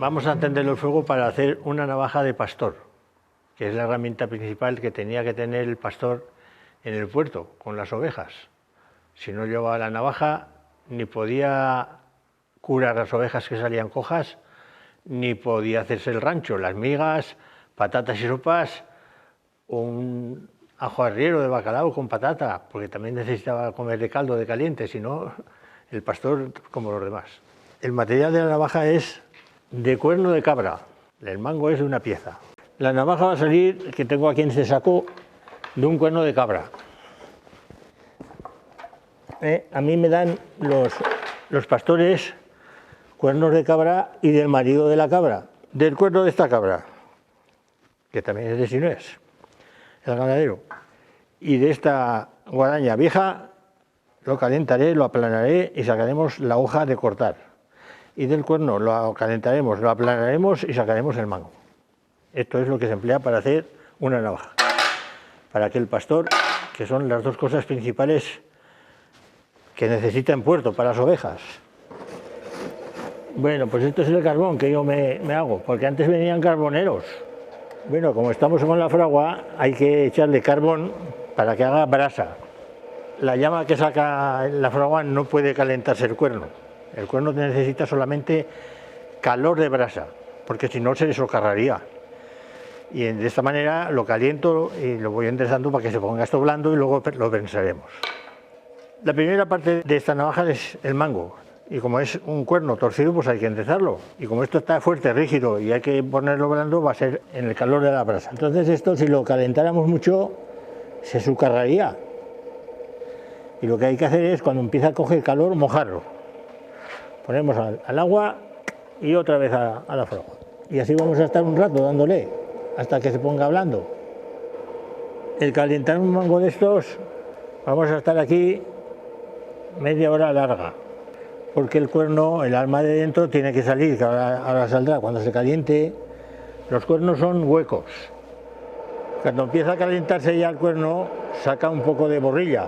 Vamos a encender el fuego para hacer una navaja de pastor, que es la herramienta principal que tenía que tener el pastor en el puerto, con las ovejas. Si no llevaba la navaja, ni podía curar las ovejas que salían cojas, ni podía hacerse el rancho, las migas, patatas y sopas, un ajo arriero de bacalao con patata, porque también necesitaba comer de caldo de caliente, si no, el pastor como los demás. El material de la navaja es de cuerno de cabra, el mango es de una pieza. La navaja va a salir, que tengo aquí en este saco, de un cuerno de cabra. A mí me dan los pastores cuernos de cabra y del marido de la cabra, del cuerno de esta cabra, que también es de Sinués, el ganadero, y de esta guadaña vieja lo calentaré, lo aplanaré y sacaremos la hoja de cortar. Y del cuerno lo calentaremos, lo aplanaremos y sacaremos el mango. Esto es lo que se emplea para hacer una navaja. Para que el pastor, que son las dos cosas principales que necesita en puerto para las ovejas. Bueno, pues esto es el carbón que yo me hago, porque antes venían carboneros. Bueno, como estamos con la fragua, hay que echarle carbón para que haga brasa. La llama que saca la fragua no puede calentarse el cuerno. El cuerno necesita solamente calor de brasa, porque si no se socarraría. Y de esta manera lo caliento y lo voy enderezando para que se ponga esto blando y luego lo prensaremos. La primera parte de esta navaja es el mango. Y como es un cuerno torcido, pues hay que enderezarlo. Y como esto está fuerte, rígido y hay que ponerlo blando, va a ser en el calor de la brasa. Entonces esto, si lo calentáramos mucho, se sucarraría. Y lo que hay que hacer es, cuando empieza a coger calor, mojarlo. Ponemos al agua y otra vez a la fragua. Y así vamos a estar un rato dándole, hasta que se ponga blando. El calentar un mango de estos, vamos a estar aquí media hora larga, porque el cuerno, el alma de dentro tiene que salir, que ahora saldrá cuando se caliente. Los cuernos son huecos. Cuando empieza a calentarse ya el cuerno, saca un poco de borrilla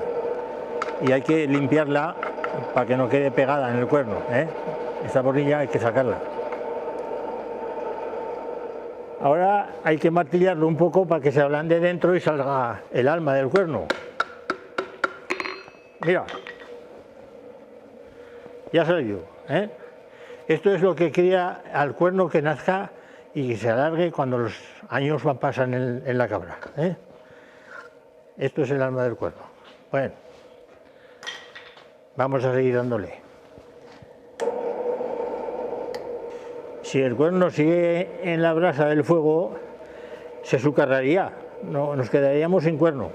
y hay que limpiarla para que no quede pegada en el cuerno, ¿eh? Esta borrilla hay que sacarla. Ahora hay que martillarlo un poco para que se ablande dentro y salga el alma del cuerno. Mira, ya ha salido, ¿eh? Esto es lo que cría al cuerno que nazca y que se alargue cuando los años pasan en la cabra, ¿eh? Esto es el alma del cuerno. Bueno, vamos a seguir dándole. Si el cuerno sigue en la brasa del fuego, se sucarraría, nos quedaríamos sin cuerno.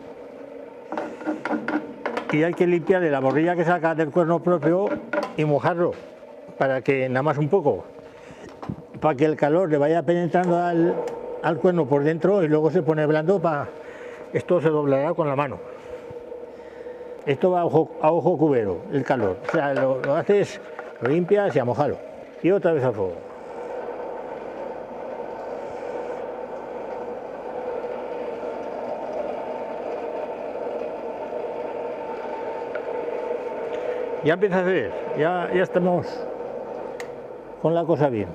Y hay que limpiarle la borrilla que saca del cuerno propio y mojarlo, para que nada más un poco, para que el calor le vaya penetrando al cuerno por dentro y luego se pone blando. Esto se doblará con la mano. Esto va a ojo cubero, el calor. O sea, lo haces, lo limpias y a mojarlo. Y otra vez al fuego. Ya empieza a hacer, ya estamos con la cosa bien.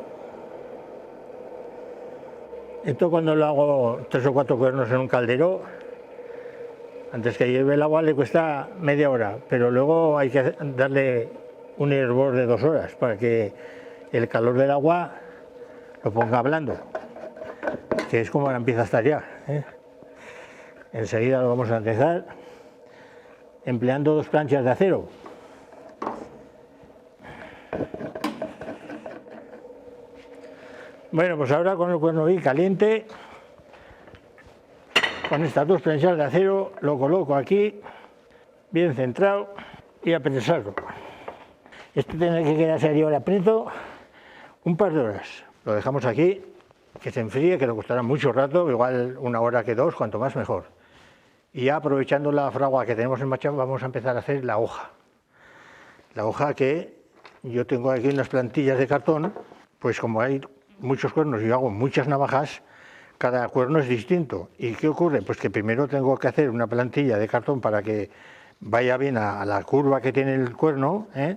Esto cuando lo hago 3 o 4 cuernos en un caldero, antes que lleve el agua le cuesta media hora, pero luego hay que darle un hervor de 2 horas para que el calor del agua lo ponga blando, que es como ahora empieza a estar ya, ¿eh? Enseguida lo vamos a empezar empleando 2 planchas de acero. Bueno, pues ahora con el cuerno bien caliente, con estas 2 planchas de acero, lo coloco aquí, bien centrado, y a prensarlo. Esto tiene que quedarse ahí ahora preso un par de horas. Lo dejamos aquí, que se enfríe, que le costará mucho rato, igual 1 hora que 2, cuanto más mejor. Y ya aprovechando la fragua que tenemos en marcha, vamos a empezar a hacer la hoja. La hoja que yo tengo aquí en las plantillas de cartón, pues como hay muchos cuernos y yo hago muchas navajas, cada cuerno es distinto. ¿Y qué ocurre? Pues que primero tengo que hacer una plantilla de cartón para que vaya bien a la curva que tiene el cuerno, ¿eh?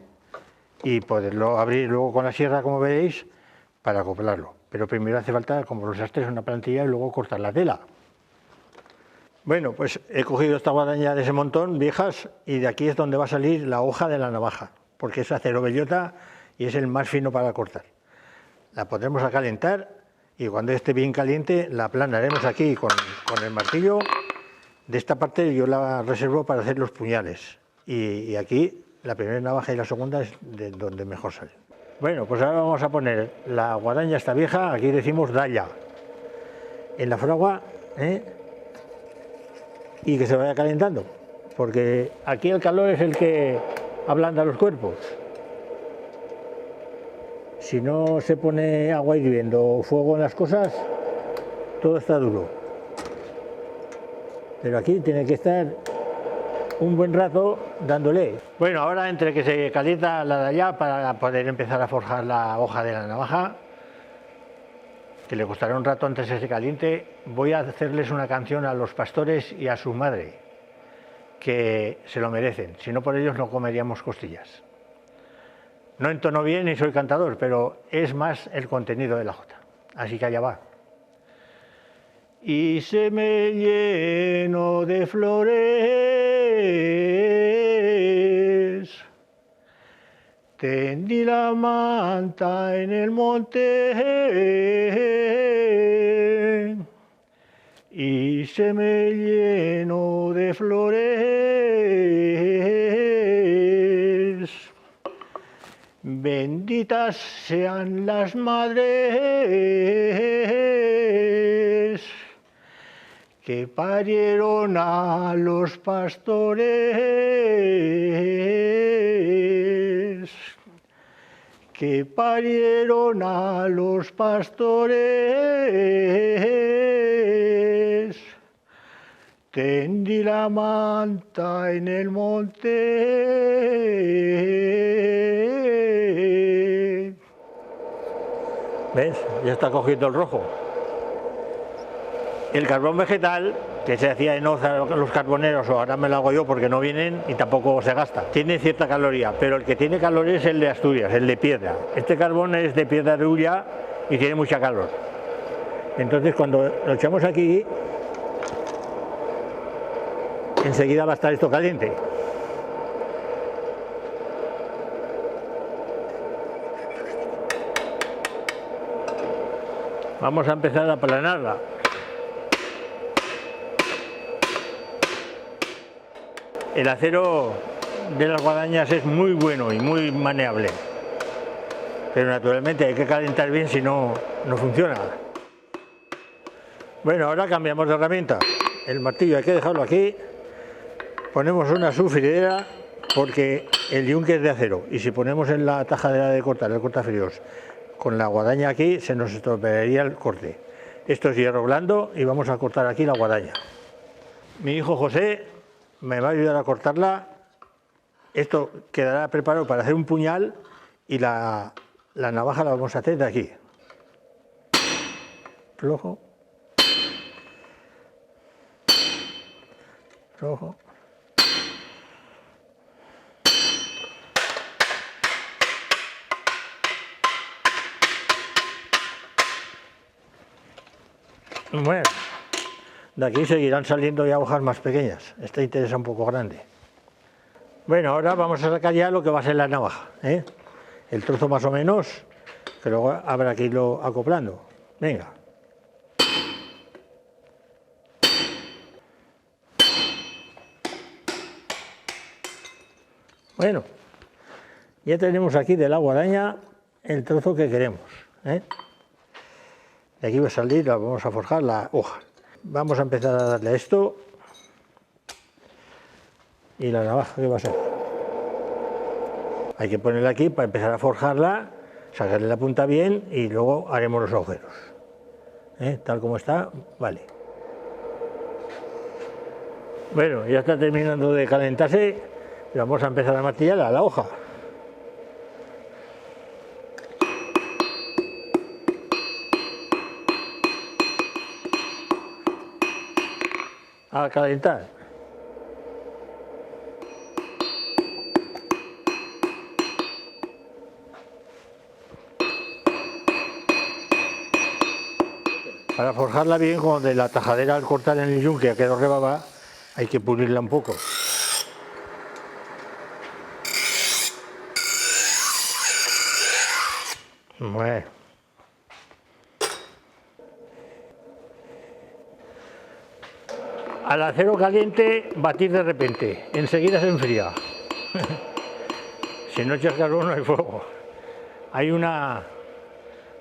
Y poderlo abrir luego con la sierra, como veréis, para acoplarlo. Pero primero hace falta, como los sastres, una plantilla y luego cortar la tela. Bueno, pues he cogido esta guadaña de ese montón, viejas, y de aquí es donde va a salir la hoja de la navaja, porque es acero bellota y es el más fino para cortar. La pondremos a calentar y cuando esté bien caliente la aplanaremos aquí con el martillo. De esta parte yo la reservo para hacer los puñales y aquí la primera navaja y la segunda es de donde mejor sale. Bueno, pues ahora vamos a poner la guadaña esta vieja, aquí decimos dalla, en la fragua, y que se vaya calentando, porque aquí el calor es el que ablanda los cuerpos. Si no se pone agua hirviendo o fuego en las cosas, todo está duro. Pero aquí tiene que estar un buen rato dándole. Bueno, ahora entre que se calienta la de allá para poder empezar a forjar la hoja de la navaja, que le costará un rato antes que se caliente, voy a hacerles una canción a los pastores y a su madre, que se lo merecen, si no por ellos no comeríamos costillas. No entono bien ni soy cantador, pero es más el contenido de la jota, así que allá va. Y se me llenó de flores, tendí la manta en el monte, y se me llenó de flores. Benditas sean las madres que parieron a los pastores, que parieron a los pastores. Tendí la manta en el monte. ¿Ves? Ya está cogiendo el rojo. El carbón vegetal, que se hacía en hoz a los carboneros, o ahora me lo hago yo porque no vienen y tampoco se gasta, tiene cierta caloría, pero el que tiene calor es el de Asturias, el de piedra. Este carbón es de piedra de Ulla y tiene mucha calor. Entonces cuando lo echamos aquí, enseguida va a estar esto caliente. Vamos a empezar a aplanarla. El acero de las guadañas es muy bueno y muy maneable, pero naturalmente hay que calentar bien, si no, no funciona. Bueno, ahora cambiamos de herramienta. El martillo hay que dejarlo aquí, ponemos una sufridera porque el yunque es de acero y si ponemos en la tajadera de cortar, el cortafríos, con la guadaña aquí se nos estropearía el corte. Esto es hierro blando y vamos a cortar aquí la guadaña. Mi hijo José me va a ayudar a cortarla. Esto quedará preparado para hacer un puñal y la navaja la vamos a hacer de aquí. Flojo. Flojo. Bueno, de aquí seguirán saliendo ya hojas más pequeñas. Esta interesa un poco grande. Bueno, ahora vamos a sacar ya lo que va a ser la navaja, ¿eh? El trozo más o menos, que luego habrá que irlo acoplando. Venga. Bueno, ya tenemos aquí de la guadaña el trozo que queremos, ¿eh? De aquí va a salir, vamos a forjar la hoja. Vamos a empezar a darle a esto y la navaja que va a ser. Hay que ponerla aquí para empezar a forjarla, sacarle la punta bien y luego haremos los agujeros. Tal como está, vale. Bueno, ya está terminando de calentarse y vamos a empezar a martillar a la hoja. A calentar. Para forjarla bien, como de la tajadera al cortar en el yunque ha quedado rebaba, hay que pulirla un poco. Bueno. Al acero caliente, batir de repente, enseguida se enfría. Si no echas carbón no hay fuego. Hay una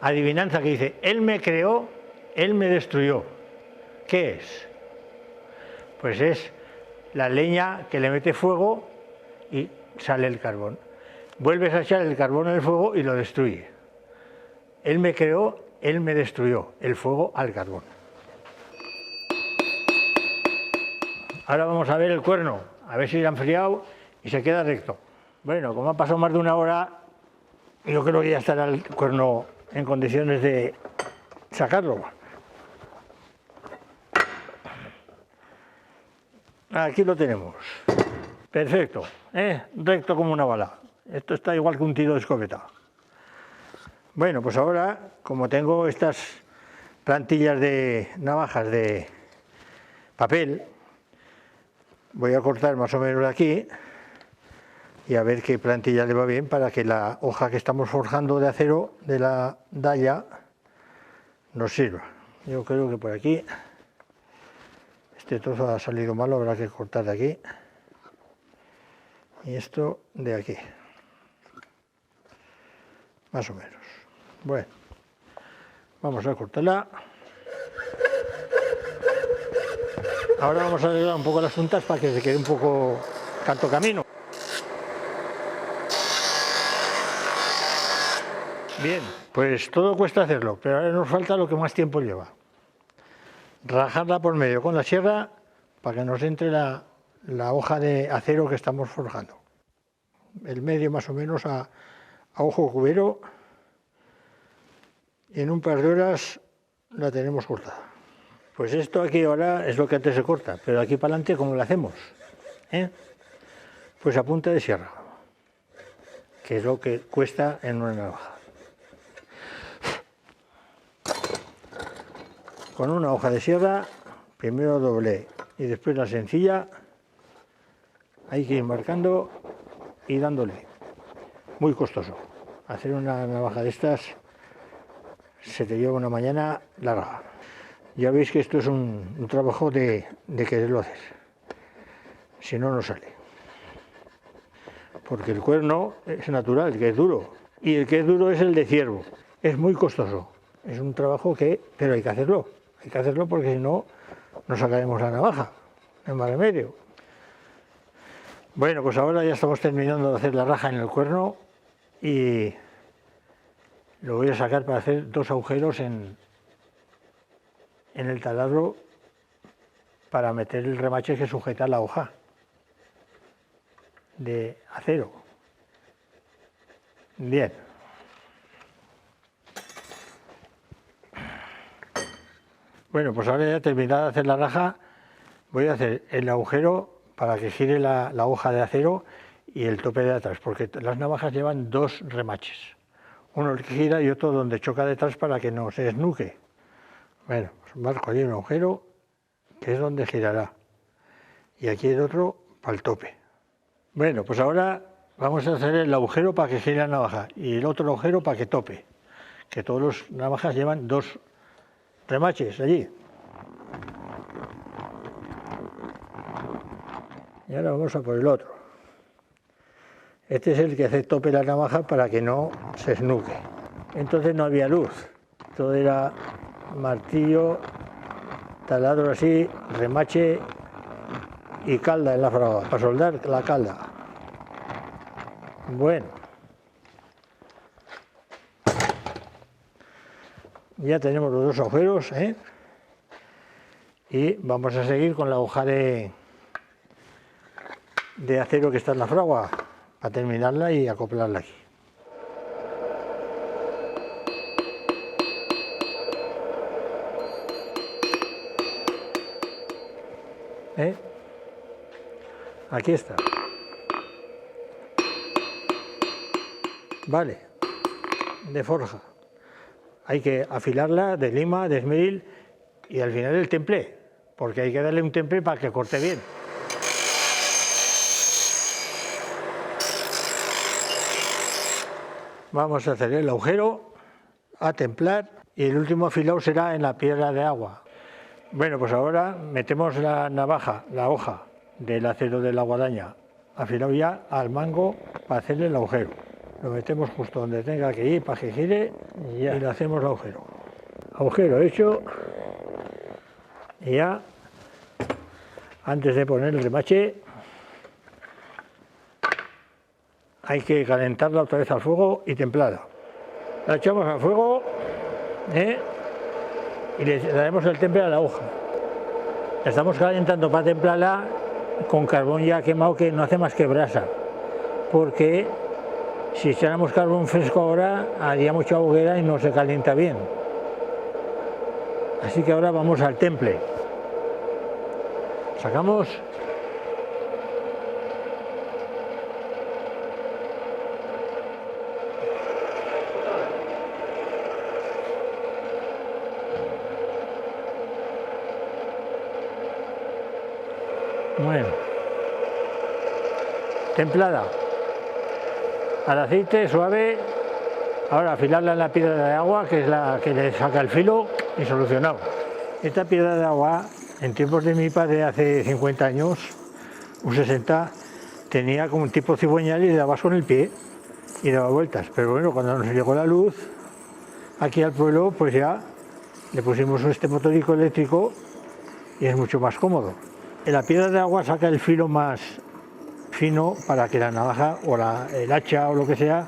adivinanza que dice, él me creó, él me destruyó. ¿Qué es? Pues es la leña que le mete fuego y sale el carbón. Vuelves a echar el carbón en el fuego y lo destruye. Él me creó, él me destruyó, el fuego al carbón. Ahora vamos a ver el cuerno, a ver si se ha enfriado y se queda recto. Bueno, como ha pasado más de una hora, yo creo que ya estará el cuerno en condiciones de sacarlo. Aquí lo tenemos. Perfecto, recto como una bala. Esto está igual que un tiro de escopeta. Bueno, pues ahora, como tengo estas plantillas de navajas de papel, voy a cortar más o menos de aquí y a ver qué plantilla le va bien para que la hoja que estamos forjando de acero de la dalla nos sirva. Yo creo que por aquí, este trozo ha salido malo, habrá que cortar de aquí y esto de aquí, más o menos. Bueno, vamos a cortarla. Ahora vamos a arreglar un poco las puntas para que se quede un poco canto camino. Bien, pues todo cuesta hacerlo, pero ahora nos falta lo que más tiempo lleva. Rajarla por medio con la sierra para que nos entre la hoja de acero que estamos forjando. El medio más o menos a ojo cubero y en un par de horas la tenemos cortada. Pues esto aquí ahora es lo que antes se corta, pero aquí para adelante, ¿cómo lo hacemos? Pues a punta de sierra, que es lo que cuesta en una navaja. Con una hoja de sierra, primero doble y después la sencilla, hay que ir marcando y dándole. Muy costoso. Hacer una navaja de estas se te lleva una mañana larga. Ya veis que esto es un trabajo de quererlo hacer. Si no, no sale. Porque el cuerno es natural, que es duro. Y el que es duro es el de ciervo. Es muy costoso. Es un trabajo pero hay que hacerlo. Hay que hacerlo porque si no, no sacaremos la navaja. No hay más remedio. Bueno, pues ahora ya estamos terminando de hacer la raja en el cuerno y lo voy a sacar para hacer dos agujeros en el taladro para meter el remache que sujeta la hoja de acero. Bien. Bueno, pues ahora ya terminado de hacer la raja, voy a hacer el agujero para que gire la hoja de acero y el tope de atrás, porque las navajas llevan dos remaches. Uno que gira y otro donde choca detrás para que no se desnuque. Bueno, pues marco ahí un agujero que es donde girará. Y aquí el otro para el tope. Bueno, pues ahora vamos a hacer el agujero para que gire la navaja y el otro agujero para que tope. Que todas las navajas llevan dos remaches allí. Y ahora vamos a por el otro. Este es el que hace tope la navaja para que no se esnuque. Entonces no había luz. Todo era martillo, taladro así, remache y calda en la fragua, para soldar la calda. Bueno. Ya tenemos los dos agujeros, y vamos a seguir con la hoja de acero que está en la fragua, para terminarla y acoplarla aquí. Aquí está. Vale, de forja. Hay que afilarla de lima, de esmeril y al final el temple, porque hay que darle un temple para que corte bien. Vamos a hacer el agujero, a templar, y el último afilado será en la piedra de agua. Bueno, pues ahora metemos la navaja, la hoja del acero de la guadaña, afilado ya al mango para hacerle el agujero. Lo metemos justo donde tenga que ir para que gire y le hacemos el agujero. Agujero hecho, y ya, antes de poner el remache, hay que calentarla otra vez al fuego y templarla. La echamos al fuego y le daremos el temple a la hoja. La estamos calentando para templarla con carbón ya quemado, que no hace más que brasa, porque si echáramos carbón fresco ahora haría mucha hoguera y no se calienta bien. Así que ahora vamos al temple. Sacamos. Bueno, templada, al aceite suave. Ahora afilarla en la piedra de agua, que es la que le saca el filo, y solucionado. Esta piedra de agua, en tiempos de mi padre, hace 50 años, un 60, tenía como un tipo cigüeñal y le dabas con el pie y daba vueltas. Pero bueno, cuando nos llegó la luz aquí al pueblo, pues ya le pusimos este motorico eléctrico y es mucho más cómodo. En la piedra de agua saca el filo más fino para que la navaja o el hacha o lo que sea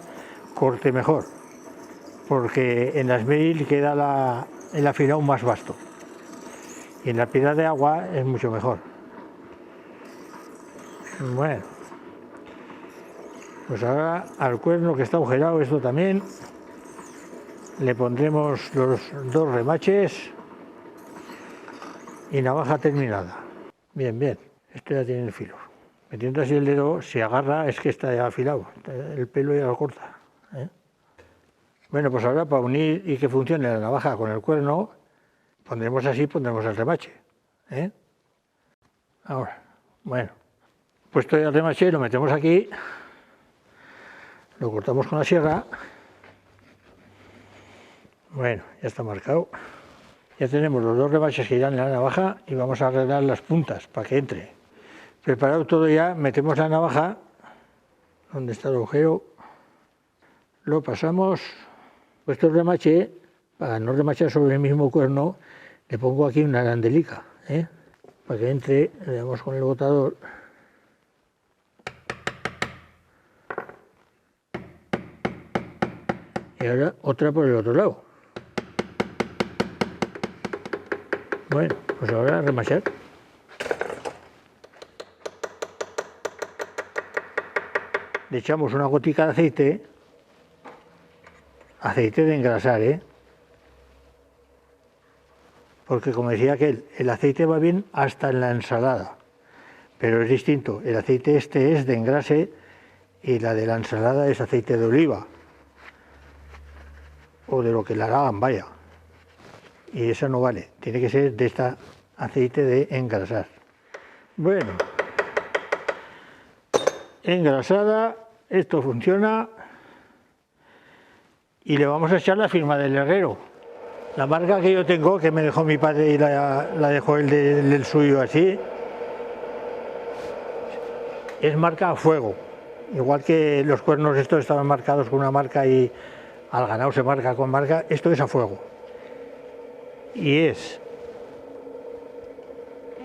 corte mejor, porque en las Meryl queda el afilado más vasto y en la piedra de agua es mucho mejor. Bueno, pues ahora al cuerno que está agujerado, esto también le pondremos los dos remaches y navaja terminada. Bien, bien, esto ya tiene el filo. Metiendo así el dedo, se agarra, es que está ya afilado, el pelo ya lo corta. Bueno, pues ahora para unir y que funcione la navaja con el cuerno, pondremos el remache. Ahora, bueno, puesto ya el remache, lo metemos aquí, lo cortamos con la sierra. Bueno, ya está marcado. Ya tenemos los dos remaches que irán en la navaja y vamos a arreglar las puntas para que entre. Preparado todo ya, metemos la navaja, donde está el agujero, lo pasamos. Puesto el remache, para no remachar sobre el mismo cuerno, le pongo aquí una arandelica, para que entre, le damos con el botador. Y ahora otra por el otro lado. Bueno, pues ahora a remachar. Le echamos una gotica de aceite de engrasar, porque como decía aquel, el aceite va bien hasta en la ensalada, pero es distinto, el aceite este es de engrase y la de la ensalada es aceite de oliva, o de lo que la hagan, vaya, y eso no vale, tiene que ser de este aceite de engrasar. Bueno, engrasada, esto funciona. Y le vamos a echar la firma del herrero. La marca que yo tengo, que me dejó mi padre y la dejó él del suyo así, es marca a fuego. Igual que los cuernos estos estaban marcados con una marca y al ganado se marca con marca, esto es a fuego. Y es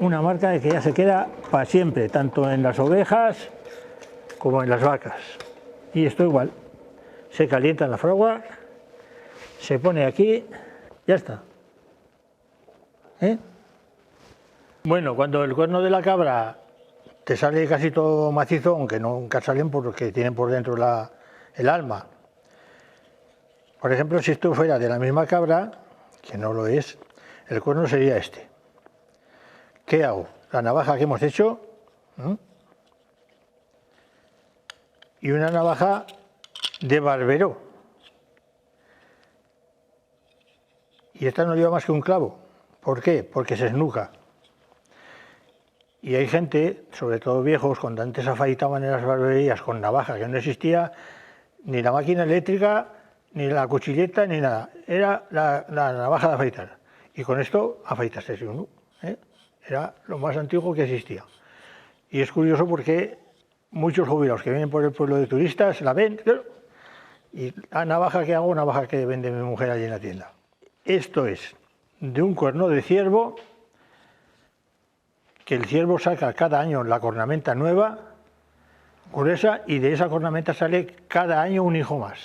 una marca que ya se queda para siempre, tanto en las ovejas como en las vacas. Y esto igual. Se calienta en la fragua, se pone aquí, ya está. Bueno, cuando el cuerno de la cabra te sale casi todo macizo, aunque nunca salen porque tienen por dentro el alma. Por ejemplo, si esto fuera de la misma cabra, que no lo es, el cuerno sería este. ¿Qué hago? La navaja que hemos hecho y una navaja de barbero, y esta no lleva más que un clavo, ¿Por qué? Porque se esnuca. Y hay gente, sobre todo viejos, cuando antes afeitaban en las barberías con navaja, que no existía ni la máquina eléctrica, ni la cuchilleta, ni nada. Era la navaja de afeitar. Y con esto afeitarse uno, ¿eh? Era lo más antiguo que existía. Y es curioso porque muchos jubilados que vienen por el pueblo de turistas la ven, y la navaja que hago, navaja que vende mi mujer allí en la tienda. Esto es de un cuerno de ciervo, que el ciervo saca cada año la cornamenta nueva, gruesa, y de esa cornamenta sale cada año un hijo más.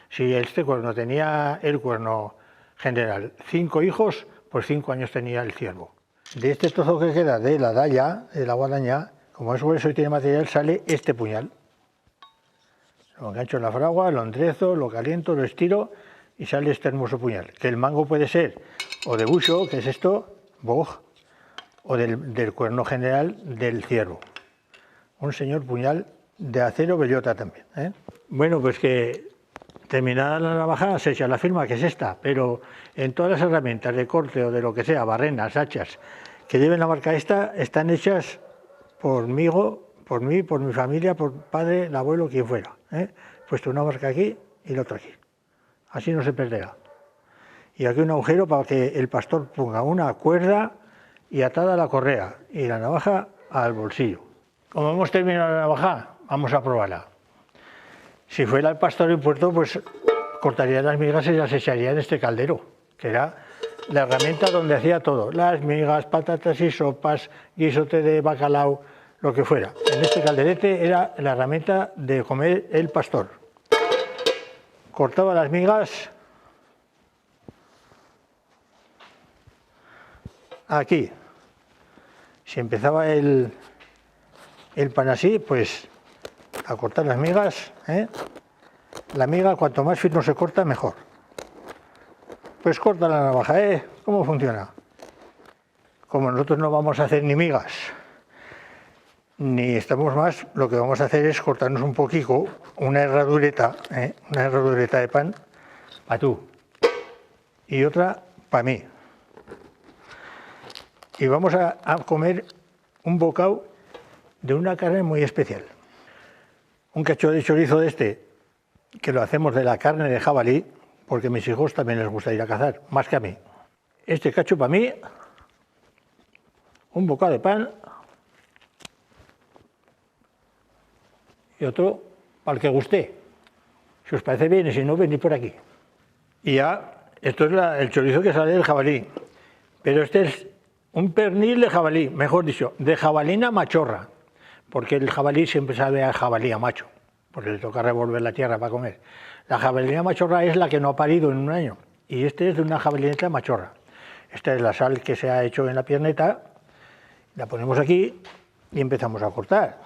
Si este cuerno tenía, el cuerno general, 5 hijos, pues 5 años tenía el ciervo. De este trozo que queda de la daya, de la guadaña, como es grueso y tiene material, sale este puñal. Lo engancho en la fragua, lo endrezo, lo caliento, lo estiro y sale este hermoso puñal. Que el mango puede ser o de bucho, que es esto, boj, o del cuerno general del ciervo. Un señor puñal de acero bellota también, ¿eh? Bueno, pues que terminada la navaja se echa la firma, que es esta, pero en todas las herramientas de corte o de lo que sea, barrenas, hachas, que lleven la marca esta, están hechas por mí, por mi familia, por padre, el abuelo, quien fuera, ¿eh? Puesto una marca aquí y la otra aquí. Así no se perderá. Y aquí un agujero para que el pastor ponga una cuerda y atada a la correa y la navaja al bolsillo. Como hemos terminado la navaja, vamos a probarla. Si fuera el pastor en puerto, pues cortaría las migas y las echaría en este caldero, que era la herramienta donde hacía todo. Las migas, patatas y sopas, guisote de bacalao, lo que fuera. En este calderete era la herramienta de comer el pastor. Cortaba las migas aquí. Si empezaba el pan así, pues a cortar las migas, ¿eh? La miga, cuanto más fino se corta, mejor. Pues corta la navaja, ¿eh? ¿Cómo funciona? Como nosotros no vamos a hacer ni migas, ni estamos más, lo que vamos a hacer es cortarnos un poquito, una herradureta, ¿eh? Una herradureta de pan, para tú, y otra para mí. Y vamos a comer un bocado de una carne muy especial. Un cacho de chorizo de este, que lo hacemos de la carne de jabalí, porque a mis hijos también les gusta ir a cazar, más que a mí. Este cacho para mí, un bocado de pan, y otro para el que guste. Si os parece bien, y si no, venid por aquí. Y ya, esto es el chorizo que sale del jabalí, pero este es un pernil de jabalí, mejor dicho, de jabalina machorra, porque el jabalí siempre sabe a jabalí, a macho, porque le toca revolver la tierra para comer. La jabalina machorra es la que no ha parido en un año, y este es de una jabalineta machorra. Esta es la sal que se ha hecho en la pierneta, la ponemos aquí y empezamos a cortar.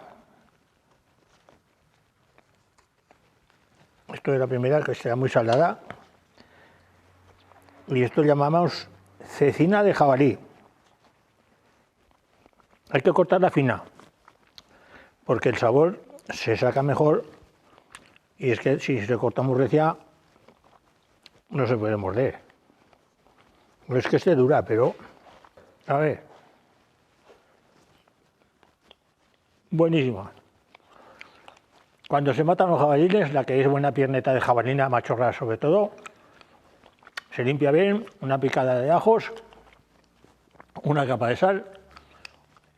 Esto es la primera, que será muy salada, y esto llamamos cecina de jabalí. Hay que cortarla fina, porque el sabor se saca mejor, y es que si se corta muy recia, no se puede morder. No es que esté dura, pero, a ver, buenísima. Cuando se matan los jabalíes, la que es buena pierneta de jabalina, machorra sobre todo, se limpia bien, una picada de ajos, una capa de sal,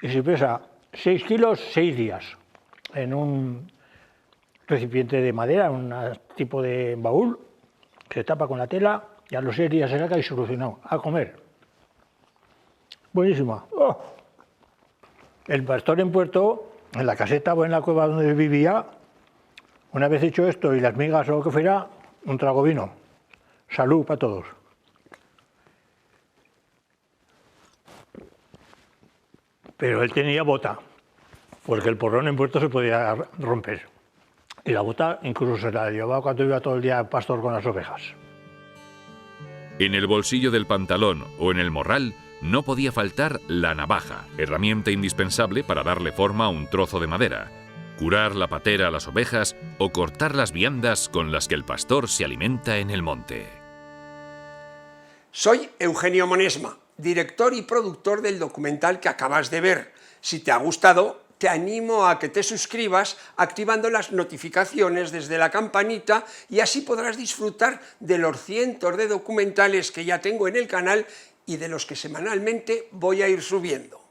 y se pesa 6 kilos, 6 días, en un recipiente de madera, un tipo de baúl, se tapa con la tela, y a los 6 días se saca y solucionado, a comer. Buenísima. ¡Oh! El pastor en puerto, en la caseta o en la cueva donde vivía, una vez hecho esto y las migas o lo que fuera, un trago vino. Salud para todos. Pero él tenía bota, porque el porrón en puerto se podía romper. Y la bota incluso se la llevaba cuando iba todo el día al pastor con las ovejas. En el bolsillo del pantalón o en el morral no podía faltar la navaja, herramienta indispensable para darle forma a un trozo de madera, curar la patera a las ovejas o cortar las viandas con las que el pastor se alimenta en el monte. Soy Eugenio Monesma director y productor del documental que acabas de ver. Si te ha gustado, te animo a que te suscribas activando las notificaciones desde la campanita y así podrás disfrutar de los cientos de documentales que ya tengo en el canal y de los que semanalmente voy a ir subiendo.